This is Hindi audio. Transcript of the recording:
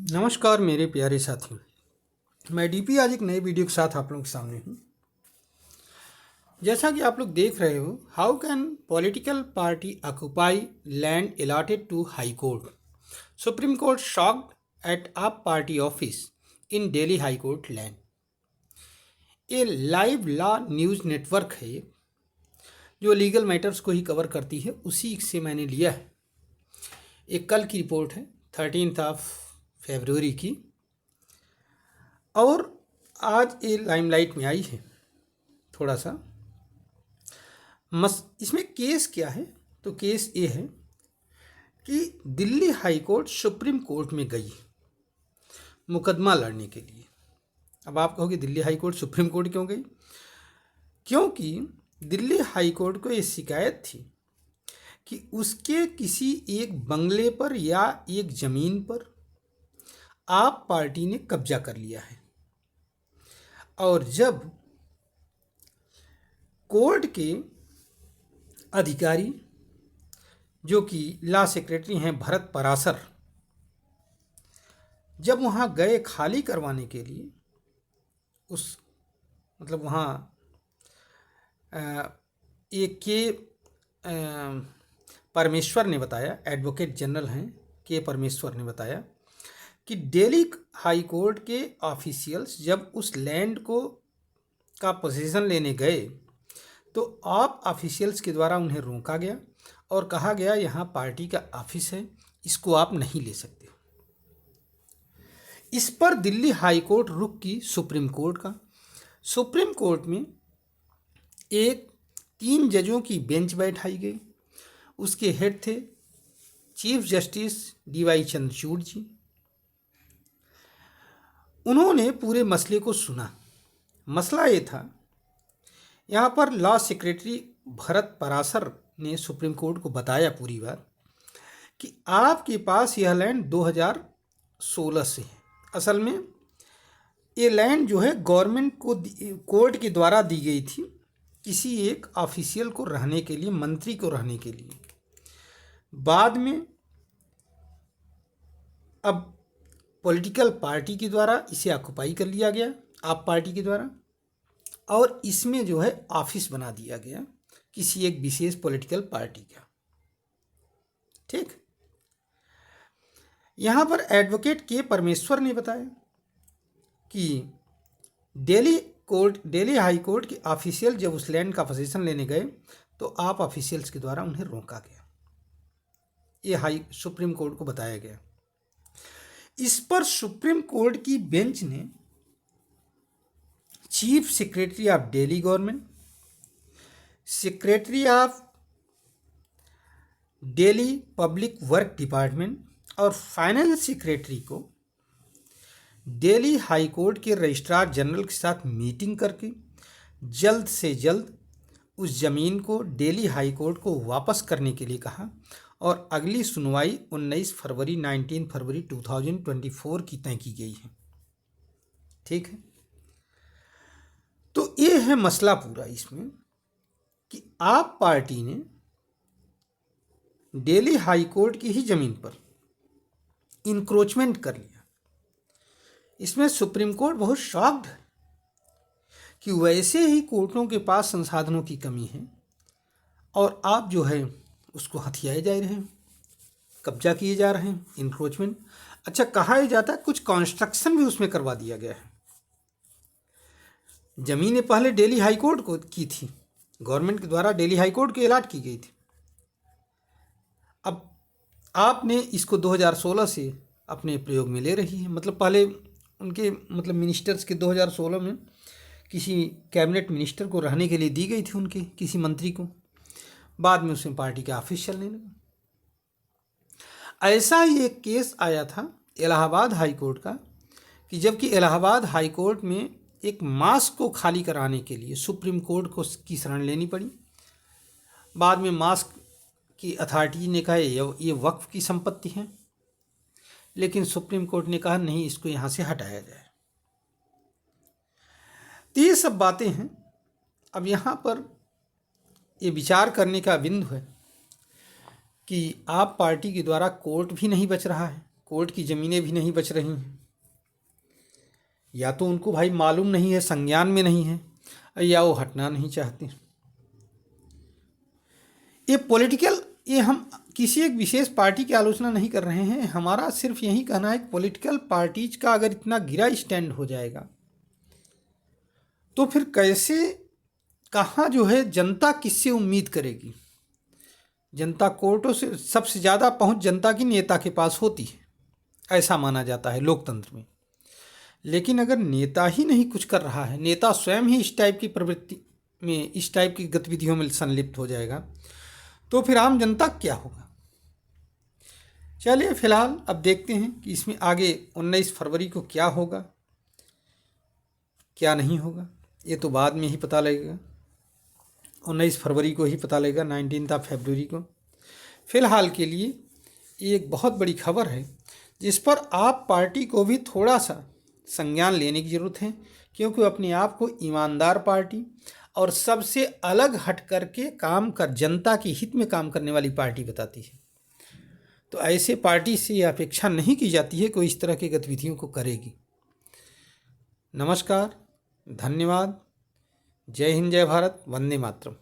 नमस्कार मेरे प्यारे साथियों। मैं डीपी आज एक नए वीडियो के साथ आप लोगों के सामने हूँ। जैसा कि आप लोग देख रहे हो, how can political party occupy land allotted to high court. Supreme court shocked at AAP party office in Delhi high court land. ये लाइव लॉ न्यूज़ नेटवर्क है जो लीगल मैटर्स को ही कवर करती है, उसी से मैंने लिया है। एक कल की रिपोर्ट है 13 फरवरी की, और आज ये लाइमलाइट में आई है। थोड़ा सा इसमें केस क्या है, तो केस ये है कि Delhi high court supreme court में गई मुकदमा लड़ने के लिए। अब आप कहोगे Delhi high court supreme court क्यों गई? क्योंकि दिल्ली हाई कोर्ट को ये शिकायत थी कि उसके किसी एक बंगले पर या एक ज़मीन पर आप पार्टी ने कब्जा कर लिया है, और जब कोर्ट के अधिकारी जो कि लॉ सेक्रेटरी हैं भरत पराशर, जब वहाँ गए खाली करवाने के लिए, वहाँ एक के परमेश्वर ने बताया, एडवोकेट जनरल हैं के परमेश्वर ने बताया कि दिल्ली हाई कोर्ट के ऑफिशियल्स जब उस लैंड का पोजीशन लेने गए तो आप ऑफिशियल्स के द्वारा उन्हें रोका गया और कहा गया यहाँ पार्टी का ऑफिस है, इसको आप नहीं ले सकते। इस पर दिल्ली हाई कोर्ट रुख की सुप्रीम कोर्ट का। सुप्रीम कोर्ट में एक 3 जजों की बेंच बैठाई गई। उसके हेड थे चीफ जस्टिस DY चंद्रचूड़ जी। उन्होंने पूरे मसले को सुना। मसला ये था, यहाँ पर लॉ सेक्रेटरी भरत पराशर ने सुप्रीम कोर्ट को बताया पूरी बात कि आपके पास यह लैंड 2016 से है। असल में ये लैंड जो है गवर्नमेंट को कोर्ट के द्वारा दी गई थी किसी एक ऑफिशियल को रहने के लिए, मंत्री को रहने के लिए। बाद में अब पॉलिटिकल पार्टी के द्वारा इसे ऑक्युपाई कर लिया गया, आप पार्टी के द्वारा, और इसमें जो है ऑफिस बना दिया गया किसी एक विशेष पॉलिटिकल पार्टी का। ठीक, यहाँ पर एडवोकेट के परमेश्वर ने बताया कि दिल्ली हाई कोर्ट के ऑफिशियल जब उस लैंड का पोजीशन लेने गए तो आप ऑफिशियल्स के द्वारा उन्हें रोका गया। ये सुप्रीम कोर्ट को बताया गया। इस पर सुप्रीम कोर्ट की बेंच ने chief secretary of Delhi government, secretary of Delhi public work department और फाइनेंस सेक्रेटरी को दिल्ली हाई कोर्ट के रजिस्ट्रार जनरल के साथ मीटिंग करके जल्द से जल्द उस ज़मीन को दिल्ली हाई कोर्ट को वापस करने के लिए कहा, और अगली सुनवाई 19 फरवरी 2024 की तय की गई है। ठीक है, तो ये है मसला पूरा इसमें कि आप पार्टी ने दिल्ली हाई कोर्ट की ही ज़मीन पर इंक्रोचमेंट कर लिया। इसमें सुप्रीम कोर्ट बहुत शॉक्ड है कि वैसे ही कोर्टों के पास संसाधनों की कमी है और आप जो है उसको हथियाए जा रहे हैं, कब्जा किए जा रहे हैं, इंक्रोचमेंट। अच्छा, कहा यह जाता है कुछ कंस्ट्रक्शन भी उसमें करवा दिया गया है। ज़मीनें पहले दिल्ली हाई कोर्ट को की थी, गवर्नमेंट के द्वारा दिल्ली हाई कोर्ट को अलॉट की गई थी। अब आपने इसको 2016 से अपने प्रयोग में ले रही है। पहले उनके मिनिस्टर्स के 2016 में किसी कैबिनेट मिनिस्टर को रहने के लिए दी गई थी, उनके किसी मंत्री को। बाद में उसमें पार्टी का ऑफिस चलने लगा। ऐसा ही एक केस आया था इलाहाबाद हाई कोर्ट का कि जबकि इलाहाबाद हाई कोर्ट में एक मास्क को खाली कराने के लिए सुप्रीम कोर्ट को की शरण लेनी पड़ी। बाद में मास्क की अथॉरिटी ने कहा ये वक्फ की संपत्ति है, लेकिन सुप्रीम कोर्ट ने कहा नहीं, इसको यहाँ से हटाया जाए। तो ये सब बातें हैं। अब यहाँ पर ये विचार करने का बिंदु है कि आप पार्टी के द्वारा कोर्ट भी नहीं बच रहा है, कोर्ट की ज़मीनें भी नहीं बच रही हैं। या तो उनको भाई मालूम नहीं है, संज्ञान में नहीं है, या वो हटना नहीं चाहते। ये हम किसी एक विशेष पार्टी की आलोचना नहीं कर रहे हैं। हमारा सिर्फ यही कहना है कि पॉलिटिकल पार्टीज का अगर इतना गिरा स्टैंड हो जाएगा तो फिर कैसे, कहाँ जो है जनता किससे उम्मीद करेगी। जनता कोर्टों से सबसे ज़्यादा पहुंच जनता की नेता के पास होती है, ऐसा माना जाता है लोकतंत्र में। लेकिन अगर नेता ही नहीं कुछ कर रहा है, नेता स्वयं ही इस टाइप की प्रवृत्ति में, इस टाइप की गतिविधियों में संलिप्त हो जाएगा, तो फिर आम जनता क्या होगा। चलिए फिलहाल अब देखते हैं कि इसमें आगे 19 फरवरी को क्या होगा, क्या नहीं होगा। ये तो बाद में ही पता लगेगा, 19 फरवरी को ही पता लगेगा, 19 फरवरी को। फिलहाल के लिए एक बहुत बड़ी खबर है जिस पर आप पार्टी को भी थोड़ा सा संज्ञान लेने की ज़रूरत है, क्योंकि अपने आप को ईमानदार पार्टी और सबसे अलग हट करके काम कर, जनता के हित में काम करने वाली पार्टी बताती है। तो ऐसे पार्टी से यह अपेक्षा नहीं की जाती है कोई इस तरह की गतिविधियों को करेगी। नमस्कार, धन्यवाद, जय हिंद, जय भारत, वंदे मातरम।